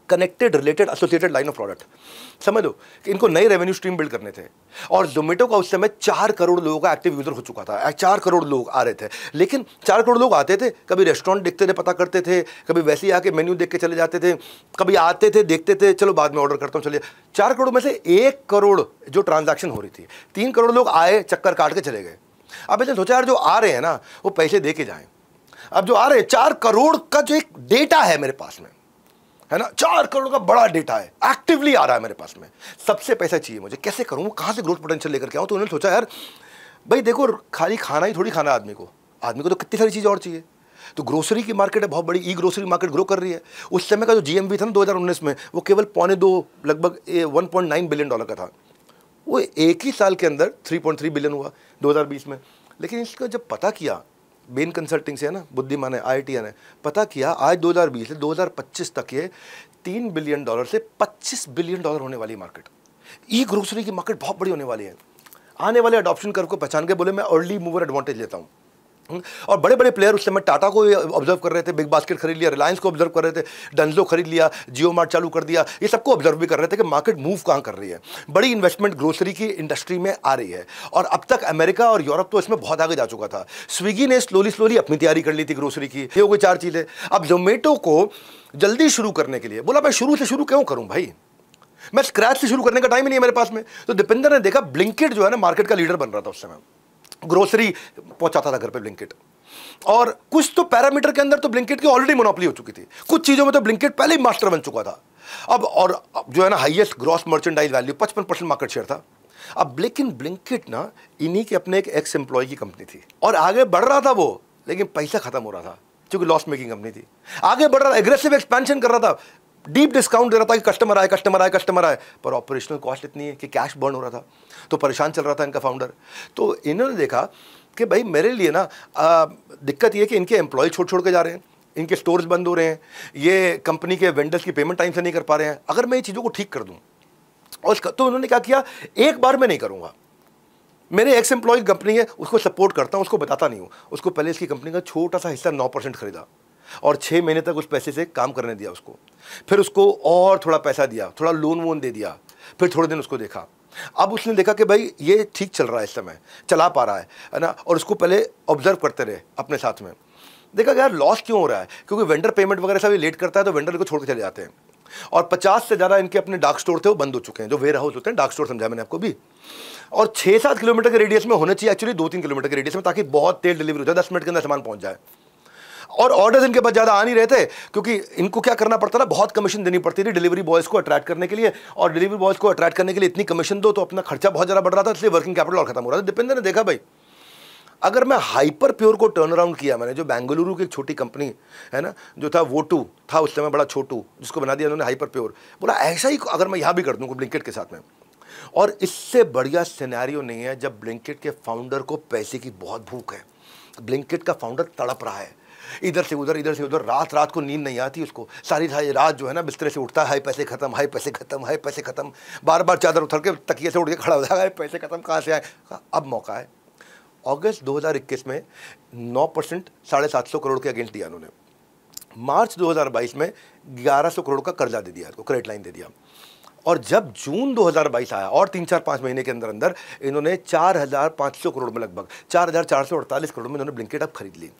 Connected, related, associated line of product. समझ लो कि इनको नए रेवेन्यू स्ट्रीम बिल्ड करने थे। और जोमेटो का उस समय 4 करोड़ लोगों का एक्टिव यूजर हो चुका था। 4 करोड़ लोग आ रहे थे, लेकिन 4 करोड़ लोग आते थे, कभी रेस्टोरेंट देखते थे, पता करते थे, कभी वैसे ही आके मेन्यू देख के चले जाते थे, कभी आते थे, देखते थे, चलो बाद में ऑर्डर करता हूँ, चलिए। 4 करोड़ में से 1 करोड़ जो ट्रांजैक्शन हो रही थी, 3 करोड़ लोग आए, चक्कर काट के चले गए। अब ऐसे सोचा यार, जो आ रहे हैं ना वो पैसे दे के जाएं। अब जो आ रहे हैं 4 करोड़ का जो एक डेटा है मेरे पास में, है ना, 4 करोड़ का बड़ा डेटा है, एक्टिवली आ रहा है मेरे पास में, सबसे पैसा चाहिए मुझे, कैसे करूं, कहां से ग्रोथ पोटेंशियल लेकर के आऊं। तो उन्होंने सोचा यार भाई देखो, खाली खाना ही थोड़ी खाना आदमी को तो कितनी सारी चीज़ें और चाहिए। तो ग्रोसरी की मार्केट है बहुत बड़ी, ई ग्रोसरी मार्केट ग्रो कर रही है। उस समय का जो जीएमवी था ना 2019 में, वो केवल 2.25 लगभग 1.9 बिलियन डॉलर का था। वो एक ही साल के अंदर 3.3 बिलियन हुआ 2020 में। लेकिन इसका जब पता किया, बेन कंसल्टिंग से है ना, बुद्धिमान है, IIT ने पता किया, आज 2020 से 2025 तक ये 3 बिलियन डॉलर से 25 बिलियन डॉलर होने वाली मार्केट। ई ग्रोसरी की मार्केट बहुत बड़ी होने वाली है। आने वाले अडॉप्शन कर्व को पहचान के बोले मैं अर्ली मूवर एडवांटेज लेता हूँ। और बड़े बड़े प्लेयर उस समय टाटा को ऑब्जर्व कर रहे थे, बिग बास्केट खरीद लिया, रिलायंस को ऑब्जर्व कर रहे थे, डंजो खरीद लिया, जियो मार्ट चालू कर दिया, ये सबको ऑब्जर्व भी कर रहे थे कि मार्केट मूव कहाँ कर रही है। बड़ी इन्वेस्टमेंट ग्रोसरी की इंडस्ट्री में आ रही है। और अब तक अमेरिका और यूरोप तो इसमें बहुत आगे जा चुका था। स्विगी ने स्लोली अपनी तैयारी कर ली थी ग्रोसरी की। ये हो गई 4 चीज़ें। अब जोमेटो को जल्दी शुरू करने के लिए बोला मैं शुरू से शुरू क्यों करूँ भाई, मैं स्क्रैच से शुरू करने का टाइम ही नहीं है मेरे पास में। तो दीपेंद्र ने देखा ब्लिंकिट जो है ना मार्केट का लीडर बन रहा था उस समय, ग्रोसरी पहुंचाता था घर पे ब्लिंकिट। और कुछ तो पैरामीटर के अंदर तो ब्लिंकिट की ऑलरेडी मोनोपोली हो चुकी थी, कुछ चीजों में तो ब्लिंकिट पहले ही मास्टर बन चुका था। अब जो है ना highest gross merchandise value 55% market share था। अब लेकिन ब्लिंकिट ना इन्हीं के अपने एक एक्स एम्प्लॉय की कंपनी थी और आगे बढ़ रहा था वो, लेकिन पैसा खत्म हो रहा था क्योंकि लॉस मेकिंग कंपनी थी। आगे बढ़ रहा था, एग्रेसिव एक्सपेंशन कर रहा था, डीप डिस्काउंट दे रहा था कि कस्टमर आए कस्टमर आए कस्टमर आए, पर ऑपरेशनल कॉस्ट इतनी है कि कैश बर्न हो रहा था। तो परेशान चल रहा था इनका फाउंडर। तो इन्होंने देखा कि भाई मेरे लिए ना दिक्कत ये है कि इनके एम्प्लॉय छोड़ के जा रहे हैं, इनके स्टोर्स बंद हो रहे हैं, ये कंपनी के वेंडर्स की पेमेंट टाइम से नहीं कर पा रहे हैं। अगर मैं ये चीज़ों को ठीक कर दूं, और तो उन्होंने क्या किया, एक बार मैं नहीं करूंगा, मेरे एक्स एम्प्लॉय कंपनी है उसको सपोर्ट करता हूं, उसको बताता नहीं हूं। उसको पहले इसकी कंपनी का छोटा सा हिस्सा 9% खरीदा और 6 महीने तक उस पैसे से काम करने दिया उसको। फिर उसको और थोड़ा पैसा दिया, थोड़ा लोन वोन दे दिया। फिर थोड़े दिन उसको देखा। अब उसने देखा कि भाई ये ठीक चल रहा है, इस समय चला पा रहा है ना। और उसको पहले ऑब्जर्व करते रहे अपने साथ में। देखा कि यार लॉस क्यों हो रहा है, क्योंकि वेंडर पेमेंट वगैरह सब लेट करता है तो वेंडर को छोड़ के चले जाते हैं। और 50 से ज़्यादा इनके अपने डार्क स्टोर थे वो बंद हो चुके हैं, जो वेयर हाउस होते हैं, डार्क स्टोर समझा मैंने आपको भी। और 6-7 किलोमीटर के रेडियस में होने चाहिए, एक्चुअली 2-3 किलोमीटर के रेडियस में, ताकि बहुत तेज डिलीवरी हो जाए, 10 मिनट के अंदर सामान पहुंच जाए। और ऑर्डर्स इनके पास ज़्यादा आ नहीं रहे थे क्योंकि इनको क्या करना पड़ता था, बहुत कमीशन देनी पड़ती थी डिलीवरी बॉयज़ को अट्रैक्ट करने के लिए। और डिलीवरी बॉयज़ को अट्रैक्ट करने के लिए इतनी कमीशन दो तो अपना खर्चा बहुत ज़्यादा बढ़ रहा था, इसलिए वर्किंग कैपिटल और खत्म हो रहा था। दीपेंद्र ने देखा भाई अगर मैं हाइपर प्योर को टर्न अराउंड किया, मैंने जो बेंगलुरु की एक छोटी कंपनी है ना, जो था वोटू था उस समय, बड़ा छोटू, जिसको बना दिया उन्होंने हाइपर प्योर, बोला ऐसा ही अगर मैं यहाँ भी कर दूँ ब्लिंकिट के साथ में। और इससे बढ़िया सिनेरियो नहीं है जब ब्लिंकिट के फाउंडर को पैसे की बहुत भूख है। ब्लिंकिट का फाउंडर तड़प रहा है, इधर से उधर, रात को नींद नहीं आती उसको, सारी रात जो है ना बिस्तरे से उठता है, हाय पैसे खत्म, हाय पैसे खत्म, हाय पैसे खत्म, बार बार चादर उतर के तकिए से उठ के खड़ा हो जाएगा, पैसे खत्म कहाँ से आए। अब मौका है। अगस्त 2021 में 9% 750 करोड़ के अगेंस्ट दिया उन्होंने। मार्च 2022 में 1100 करोड़ का कर्जा दे दिया, क्रेडिट लाइन दे दिया। और जब जून 2022 आया और 3-4-5 महीने के अंदर अंदर इन्होंने 4500 करोड़ में, लगभग 4448 करोड़ में इन्होंने ब्लिंकिट अब खरीद ली।